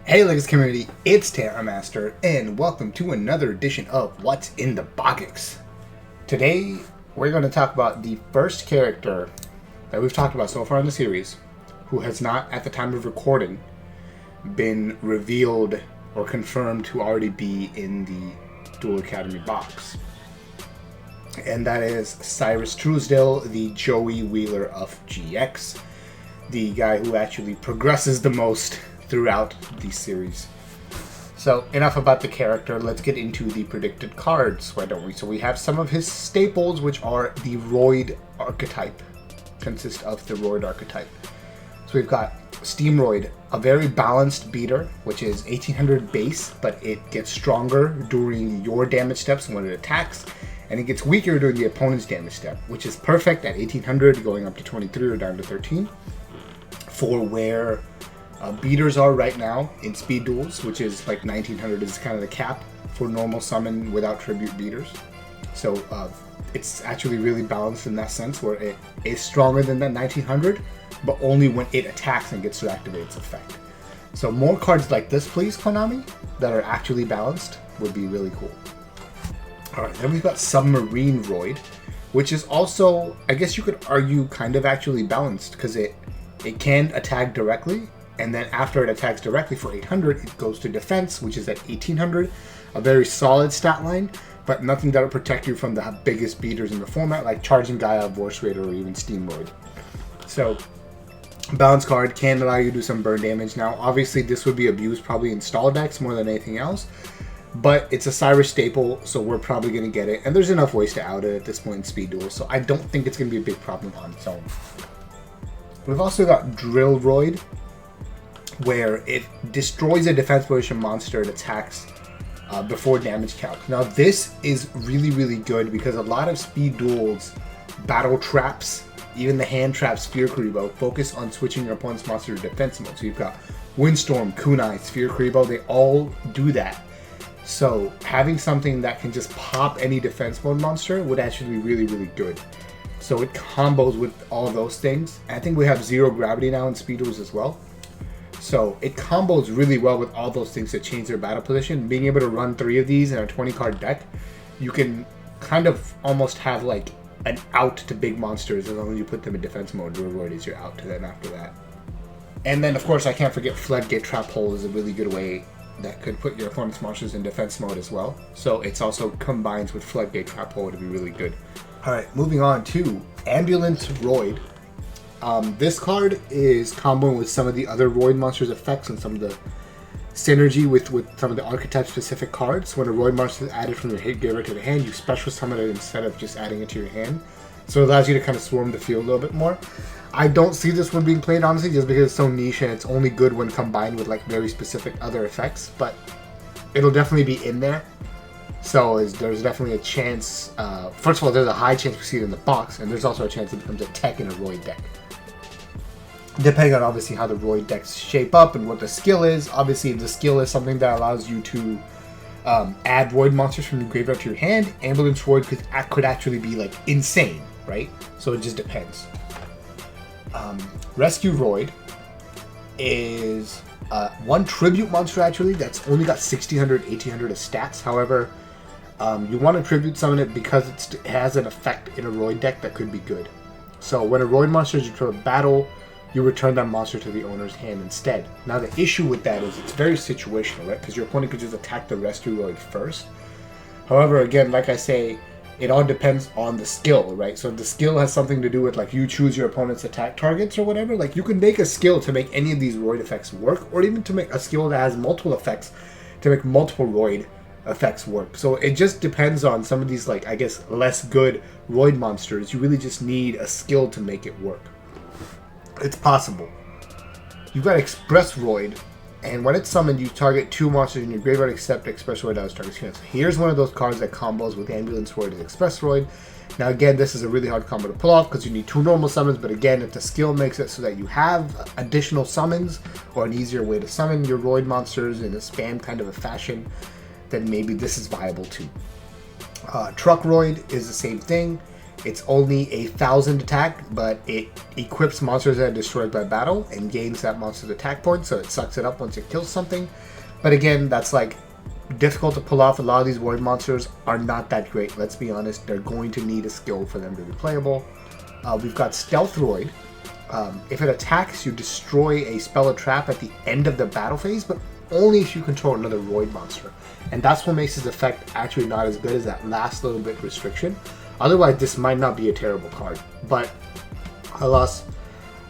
Hey Legacy community, it's Terra Master, and welcome to another edition of What's in the BoGX. Today, we're going to talk about the first character that we've talked about so far in the series, who has not, at the time of recording, been revealed or confirmed to already be in the Duel Academy box. And that is Syrus Truesdale, the Joey Wheeler of GX, the guy who actually progresses the most throughout the series. So enough about the character, let's get into the predicted cards, why don't we? So we have some of his staples, which are the Roid archetype, consist of the Roid archetype. So we've got Steamroid, a very balanced beater, which is 1800 base, but it gets stronger during your damage steps when it attacks, and it gets weaker during the opponent's damage step, which is perfect at 1800 going up to 23 or down to 13 for where beaters are right now in speed duels, which is like 1900 is kind of the cap for normal summon without tribute beaters. So it's actually really balanced in that sense, where it is stronger than that 1900, but only when it attacks and gets to activate its effect. So more cards like this, please, Konami, that are actually balanced would be really cool. Alright, then we've got Submarine Roid, which is also, I guess you could argue, kind of actually balanced, because it can attack directly, and then after it attacks directly for 800, it goes to defense, which is at 1800. A very solid stat line, but nothing that will protect you from the biggest beaters in the format, like Charging Gaia, Vorce Raider, or even Steamroid. So, balance card can allow you to do some burn damage. Now, obviously, this would be abused probably in stall decks more than anything else, but it's a Syrus staple, so we're probably going to get it. And there's enough ways to out it at this point in speed duels, so I don't think it's going to be a big problem on its own. We've also got Drill Roid, where it destroys a defense position monster it attacks before damage calc. Now this is really, really good because a lot of speed duels, battle traps, even the hand trap Sphere Kuriboh, focus on switching your opponent's monster to defense mode. So you've got Windstorm, Kunai, Sphere Kuriboh, they all do that. So having something that can just pop any defense mode monster would actually be really, really good. So it combos with all those things. I think we have zero gravity now in speed duels as well. So it combos really well with all those things that change their battle position. Being able to run 3 of these in a 20 card deck, you can kind of almost have like an out to big monsters as long as you put them in defense mode. Reward is your out to them after that. And then of course I can't forget Floodgate Trap Hole is a really good way that could put your opponent's monsters in defense mode as well. So it's also combines with Floodgate Trap Hole to be really good. Alright, moving on to Ambulance Roid. This card is comboing with some of the other Roid monsters' effects and some of the synergy with some of the archetype-specific cards. When a Roid monster is added from your hit giver to the hand, you special summon it instead of just adding it to your hand. So it allows you to kind of swarm the field a little bit more. I don't see this one being played, honestly, just because it's so niche and it's only good when combined with like very specific other effects, but it'll definitely be in there. So there's definitely a chance, first of all, there's a high chance we see it in the box, and there's also a chance it becomes a tech in a Roid deck. Depending on obviously how the Roid decks shape up and what the skill is. Obviously, the skill is something that allows you to add Roid monsters from your graveyard to your hand. Ambulance Roid could actually be like insane, right? So it just depends. Rescue Roid is one tribute monster actually that's only got 1600, 1800 of stats. However, you want to tribute summon it because it has an effect in a Roid deck that could be good. So when a Roid monster is returned to battle, you return that monster to the owner's hand instead. Now the issue with that is it's very situational, right? Because your opponent could just attack the Rescue Roid first. However, again, like I say, it all depends on the skill, right? So if the skill has something to do with like you choose your opponent's attack targets or whatever, like you can make a skill to make any of these Roid effects work, or even to make a skill that has multiple effects to make multiple Roid effects work. So it just depends on some of these, like, I guess, less good Roid monsters. You really just need a skill to make it work. It's possible. You've got Express Roid, and when it's summoned, you target 2 monsters in your graveyard except Express Roid as target units. Here's one of those cards that combos with Ambulance Roid and Express Roid. Now again, this is a really hard combo to pull off because you need 2 normal summons, but again, if the skill makes it so that you have additional summons or an easier way to summon your Roid monsters in a spam kind of a fashion, then maybe this is viable too. Truck Roid is the same thing. It's only 1,000 attack, but it equips monsters that are destroyed by battle and gains that monster's attack point, so it sucks it up once it kills something. But again, that's like difficult to pull off. A lot of these void monsters are not that great. Let's be honest, they're going to need a skill for them to be playable. We've got Stealth Roid. If it attacks, you destroy a spell or trap at the end of the battle phase, but only if you control another Roid monster. And that's what makes his effect actually not as good as that last little bit restriction. Otherwise, this might not be a terrible card. But alas,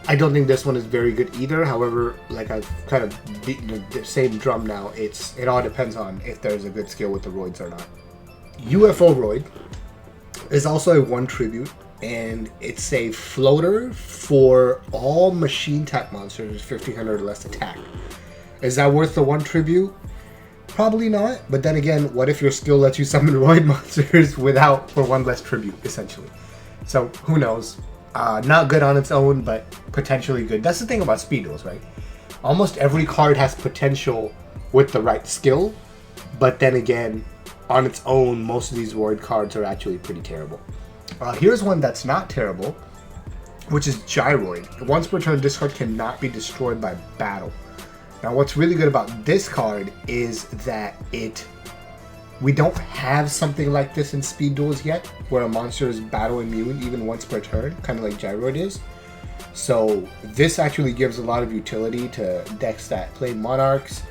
I don't think this one is very good either. However, like I've kind of beaten the same drum now, it all depends on if there's a good skill with the Roids or not. UFO Roid is also a 1 tribute, and it's a floater for all machine type monsters with 1500 or less attack. Is that worth the 1 tribute? Probably not, but then again, what if your skill lets you summon Roid monsters for 1 less tribute, essentially? So, who knows? Not good on its own, but potentially good. That's the thing about speed duels, right? Almost every card has potential with the right skill, but then again, on its own, most of these Roid cards are actually pretty terrible. Here's one that's not terrible, which is Gyroid. Once per turn, this card cannot be destroyed by battle. Now, what's really good about this card is that we don't have something like this in speed duels yet, where a monster is battle immune even once per turn, kind of like Gyroid is. So this actually gives a lot of utility to decks that play Monarchs,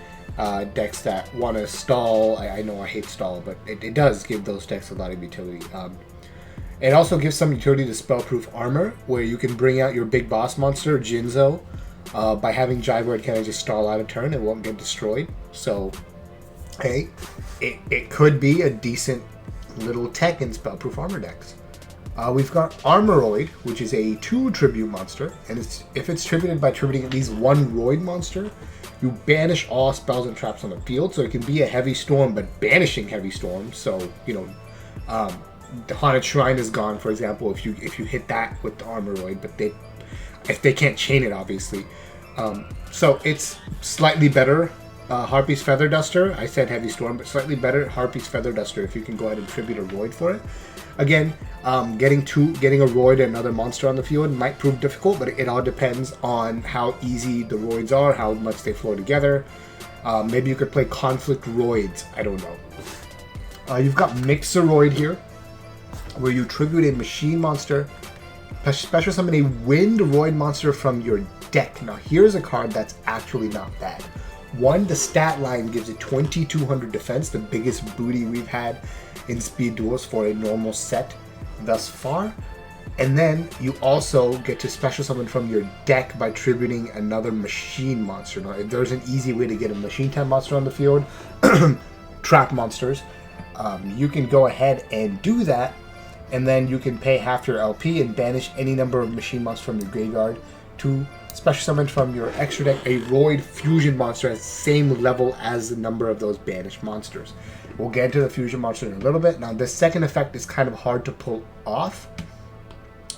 decks that want to stall. I know I hate stall, but it does give those decks a lot of utility. It also gives some utility to Spellproof Armor, where you can bring out your big boss monster, Jinzo. By having Gyroid kind of just stall out a turn, it won't get destroyed. So, hey, it could be a decent little tech in Spellproof Armor decks. We've got Armoroid, which is a 2 tribute monster, and if it's tributed by tributing at least 1 Roid monster, you banish all spells and traps on the field. So it can be a Heavy Storm, but banishing Heavy Storm. So, you know, the Haunted Shrine is gone, for example, if you hit that with the Armoroid, but if they can't chain it, obviously. So it's slightly better. Harpy's Feather Duster, I said Heavy Storm, but slightly better Harpy's Feather Duster if you can go ahead and tribute a Roid for it. Again, getting a Roid and another monster on the field might prove difficult, but it all depends on how easy the Roids are, how much they flow together. Maybe you could play Conflict Roids, I don't know. You've got Mixeroid here, where you tribute a machine monster, special summon a Wind Roid monster from your deck. Now here's a card that's actually not bad. 1, the stat line gives it 2200 defense, the biggest booty we've had in speed duels for a normal set thus far. And then you also get to special summon from your deck by tributing another machine monster. Now if there's an easy way to get a machine type monster on the field, trap monsters, you can go ahead and do that. And then you can pay half your LP and banish any number of machine monsters from your graveyard to special summon from your extra deck a Roid fusion monster at the same level as the number of those banished monsters. We'll get into the fusion monster in a little bit. Now, this second effect is kind of hard to pull off.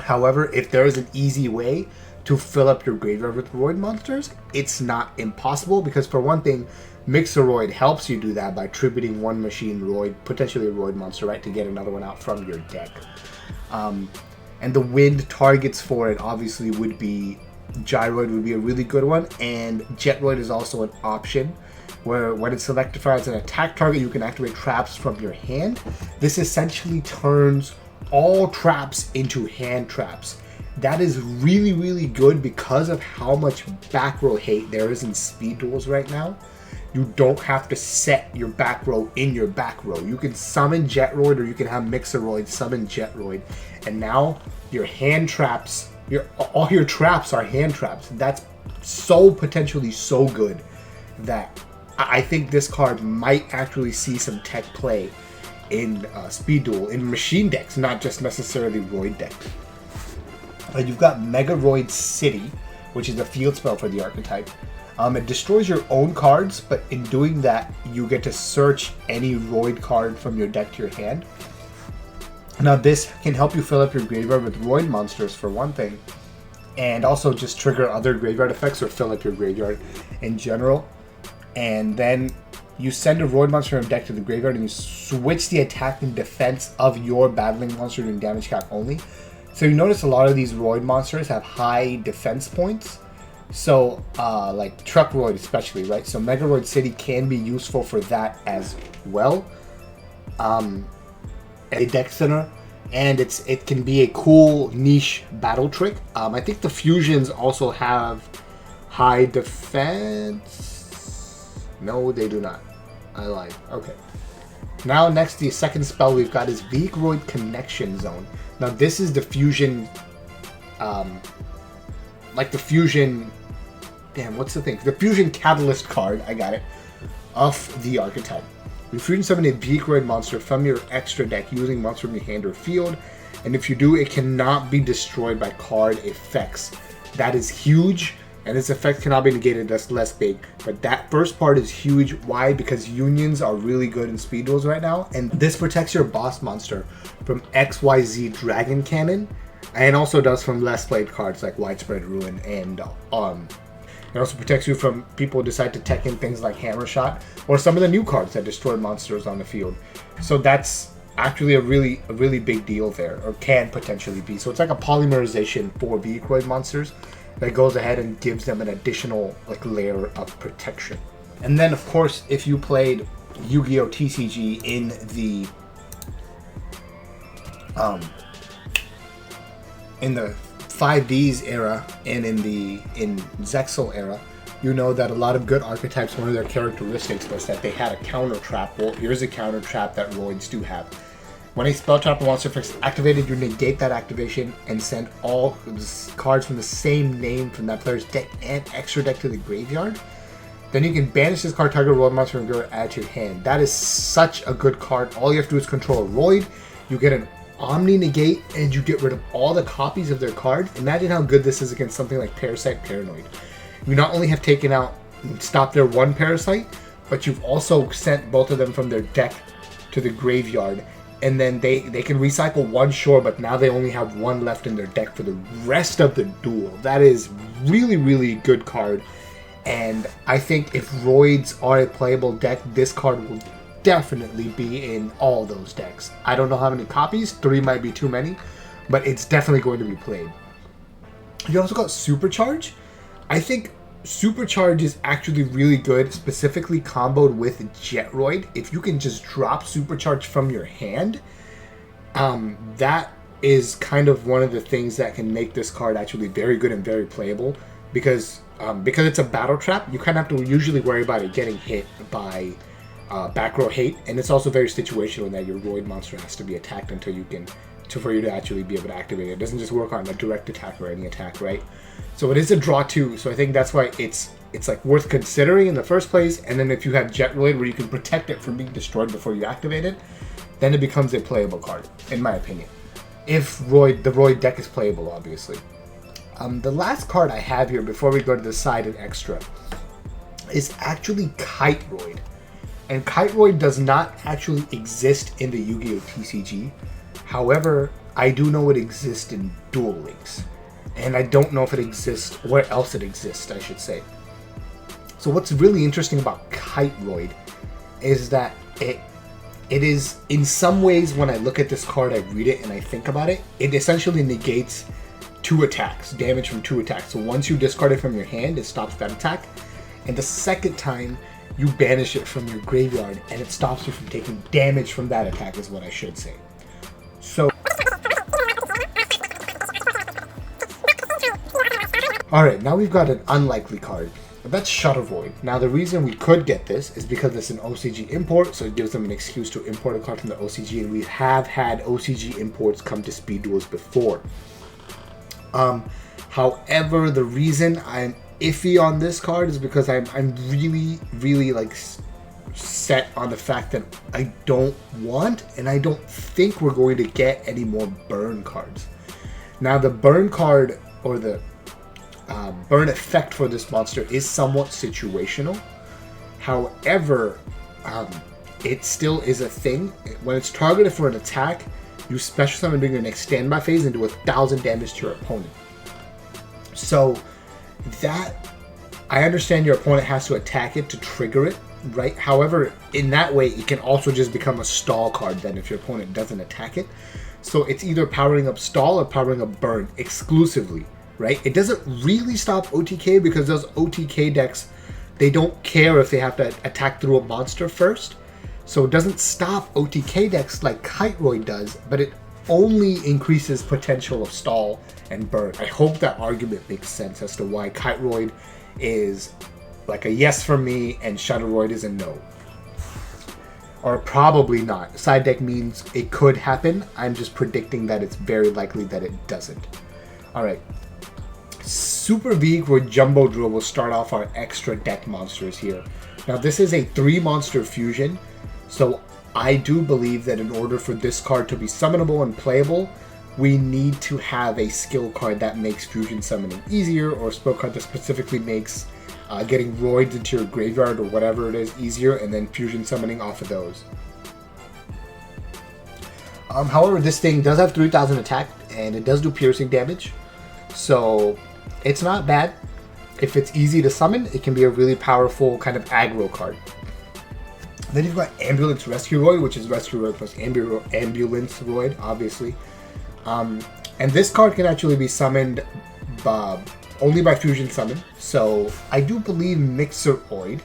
However, if there is an easy way to fill up your graveyard with Roid monsters, it's not impossible, because for one thing, Mixeroid helps you do that by tributing 1 machine Roid, potentially a Roid monster, right, to get another one out from your deck. And the wind targets for it obviously would be Gyroid would be a really good one, and Jetroid is also an option, where when it's selected as an attack target, you can activate traps from your hand. This essentially turns all traps into hand traps. That is really, really good because of how much back row hate there is in speed duels right now. You don't have to set your back row in your back row. You can summon Jetroid, or you can have Mixeroid summon Jetroid, and now your hand traps, all your traps are hand traps. That's so potentially so good that I think this card might actually see some tech play in speed duel, in machine decks, not just necessarily Roid decks. You've got Megaroid City, which is a field spell for the archetype. It destroys your own cards, but in doing that, you get to search any Roid card from your deck to your hand. Now, this can help you fill up your graveyard with Roid monsters, for one thing, and also just trigger other graveyard effects or fill up your graveyard in general. And then you send a Roid monster from your deck to the graveyard, and you switch the attack and defense of your battling monster doing damage cap only. So you notice a lot of these Roid monsters have high defense points. So, like Truck Roid especially, right? So Mega Roid City can be useful for that as well. A deck center, and it can be a cool niche battle trick. I think the fusions also have high defense. No, they do not. I lied. Okay. Now, next, the second spell we've got is Vehicle Connection Zone. Now, this is the fusion, like the fusion, damn, what's the thing? The fusion catalyst card, I got it, of the archetype. You fusion summon a Vehicle monster from your extra deck using monster from your hand or field, and if you do, it cannot be destroyed by card effects. That is huge, and its effect cannot be negated, that's less big. But that first part is huge. Why? Because unions are really good in speed duels right now, and this protects your boss monster from XYZ Dragon Cannon, and also does from less played cards like Widespread Ruin, and it also protects you from people who decide to tech in things like Hammer Shot, or some of the new cards that destroy monsters on the field. So that's actually a really big deal there, or can potentially be. So it's like a polymerization for Vehicle monsters that goes ahead and gives them an additional like layer of protection. And then of course, if you played Yu-Gi-Oh! TCG in the 5Ds era and in Zexal era, you know that a lot of good archetypes, one of their characteristics was that they had a counter trap. Well, here's a counter trap that Roids do have. When a spell trap or monster effect is activated, you negate that activation and send all cards from the same name from that player's deck and extra deck to the graveyard. Then you can banish this card, target Roid monster, and go add to your hand. That is such a good card. All you have to do is control a Roid. You get an Omni negate, and you get rid of all the copies of their card. Imagine how good this is against something like Parasite Paranoid. You not only have taken out and stopped their one Parasite, but you've also sent both of them from their deck to the graveyard. And then they can recycle one, sure, but now they only have one left in their deck for the rest of the duel. That is really good card. And I think if Roids are a playable deck, this card will definitely be in all those decks. I don't know how many copies, 3 might be too many, but it's definitely going to be played. You also got Supercharge. I think Supercharge is actually really good, specifically comboed with Jetroid. If you can just drop Supercharge from your hand, that is kind of one of the things that can make this card actually very good and very playable, because it's a battle trap, you kind of have to usually worry about it getting hit by back row hate, and it's also very situational in that your Roid monster has to be attacked until you can, for you to actually be able to activate it. It doesn't just work on a direct attack or any attack, right? So it is a draw too, so I think that's why it's like worth considering in the first place. And then if you have Jetroid where you can protect it from being destroyed before you activate it, then it becomes a playable card, in my opinion. If the Roid deck is playable, obviously. The last card I have here before we go to the side and extra is actually Kite Roid. And Kite Roid does not actually exist in the Yu-Gi-Oh! TCG. However, I do know it exists in Duel Links. And I don't know if it exists, where else it exists, I should say. So what's really interesting about Kite Roid is that it is, in some ways, when I look at this card, I read it and I think about it, it essentially negates 2 attacks, damage from 2 attacks. So once you discard it from your hand, it stops that attack. And the second time, you banish it from your graveyard and it stops you from taking damage from that attack, is what I should say. So, alright, now we've got an unlikely card. That's Shuttle Void. Now the reason we could get this is because it's an OCG import, so it gives them an excuse to import a card from the OCG, and we have had OCG imports come to speed duels before. However, the reason I'm iffy on this card is because I'm really like set on the fact that I don't want, and I don't think we're going to get any more burn cards. Now the burn card, or the burn effect for this monster, is somewhat situational. However, it still is a thing. When it's targeted for an attack, you special summon during your next standby phase and do 1,000 damage to your opponent. So that, I understand your opponent has to attack it to trigger it, right? However, in that way, it can also just become a stall card then if your opponent doesn't attack it. So it's either powering up stall or powering up burn exclusively, right? It doesn't really stop OTK because those OTK decks, they don't care if they have to attack through a monster first. So it doesn't stop OTK decks like Kiteroid does, but it only increases potential of stall and burn. I hope that argument makes sense as to why Kiteroid is like a yes for me and Shutteroid is a no. Or probably not. Side deck means it could happen. I'm just predicting that it's very likely that it doesn't. Alright. Super Vehicle Jumbo Drill will start off our extra deck monsters here. Now this is a 3 monster fusion. So I do believe that in order for this card to be summonable and playable, we need to have a skill card that makes fusion summoning easier, or a spell card that specifically makes getting roids into your graveyard or whatever it is easier, and then fusion summoning off of those. However, this thing does have 3000 attack, and it does do piercing damage, so it's not bad. If it's easy to summon, it can be a really powerful kind of aggro card. Then you've got Ambulance Rescue Roid, which is Rescue Roid plus Ambulance Roid, obviously. And this card can actually be summoned only by fusion summon. So I do believe Mixeroid.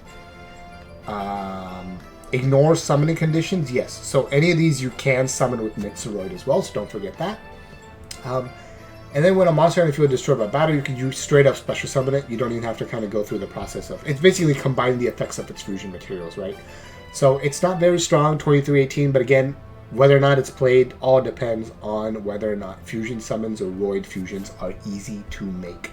Ignore summoning conditions, yes. So any of these you can summon with Mixeroid as well, so don't forget that. And then when a monster on the field is destroyed by battle, you can use straight up special summon it. You don't even have to kind of go through the process of... It's basically combining the effects of its fusion materials, right? So it's not very strong, 2318, but again, whether or not it's played all depends on whether or not fusion summons or Roid fusions are easy to make.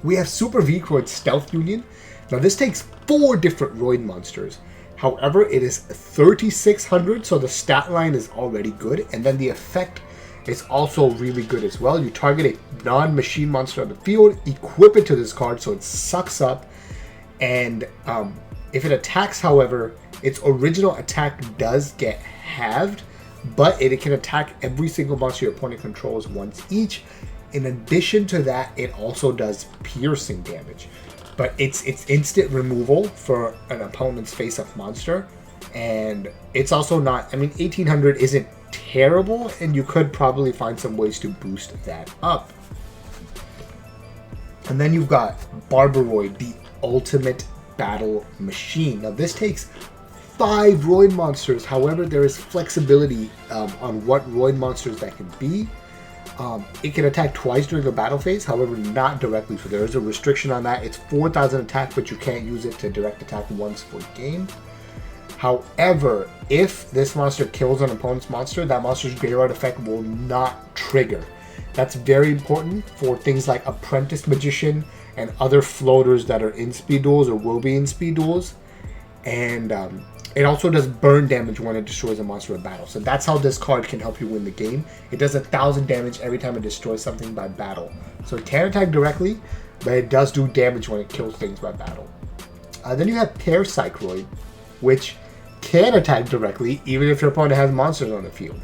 We have Super Vehicle Stealth Union. Now this takes 4 different Roid monsters. However, it is 3600, so the stat line is already good, and then the effect is also really good as well. You target a non-machine monster on the field, equip it to this card so it sucks up, and if it attacks, however, its original attack does get halved, but it can attack every single monster your opponent controls once each. In addition to that, it also does piercing damage. But it's instant removal for an opponent's face-up monster. And it's also not... I mean, 1800 isn't terrible, and you could probably find some ways to boost that up. And then you've got Barbaroid, the ultimate battle machine. Now this takes 5 Roid monsters. However, there is flexibility on what Roid monsters that can be. It can attack twice during the battle phase, however not directly, so there is a restriction on that. It's 4000 attack, but you can't use it to direct attack once per game. However, if this monster kills an opponent's monster, that monster's graveyard effect will not trigger. That's very important for things like Apprentice Magician and other floaters that are in speed duels or will be in speed duels. And it also does burn damage when it destroys a monster in battle. So that's how this card can help you win the game. It does 1000 damage every time it destroys something by battle. So it can't attack directly, but it does do damage when it kills things by battle. Then you have Parapsychroid, which can attack directly even if your opponent has monsters on the field.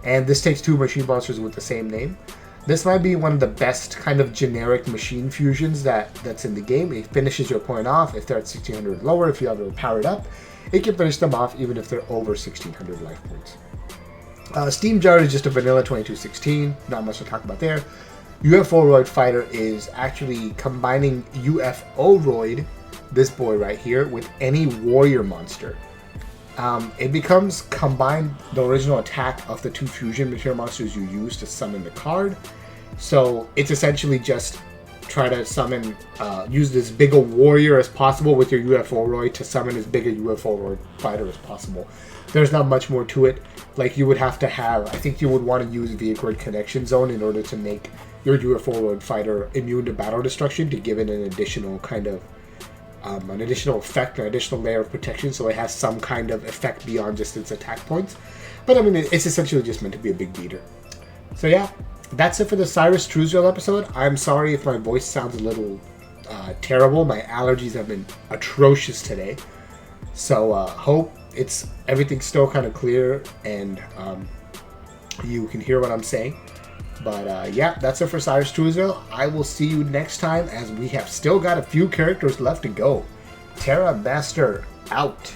And this takes 2 machine monsters with the same name. This might be one of the best kind of generic machine fusions that's in the game. It finishes your opponent off if they're at 1600 or lower. If you have it powered up, it can finish them off even if they're over 1600 life points. Steam Jar is just a vanilla 2216. Not much to talk about there. UFO Roid Fighter is actually combining UFO Roid, this boy right here, with any warrior monster. It becomes combined the original attack of the 2 fusion material monsters you use to summon the card. So it's essentially just try to summon, use this big a warrior as possible with your UFO Roid to summon as big a UFO Roid fighter as possible. There's not much more to it. Like you would have to have, I think you would want to use Vehicle Connection Zone in order to make your UFO Roid fighter immune to battle destruction to give it an additional kind of an additional effect, an additional layer of protection, so it has some kind of effect beyond just its attack points. But I mean, it's essentially just meant to be a big beater. So yeah, that's it for the Syrus Truesdale episode. I'm sorry if my voice sounds a little terrible. My allergies have been atrocious today. So hope everything's still kind of clear and you can hear what I'm saying. But yeah, that's it for Syrus Truesdale. I will see you next time as we have still got a few characters left to go. Terra Master out.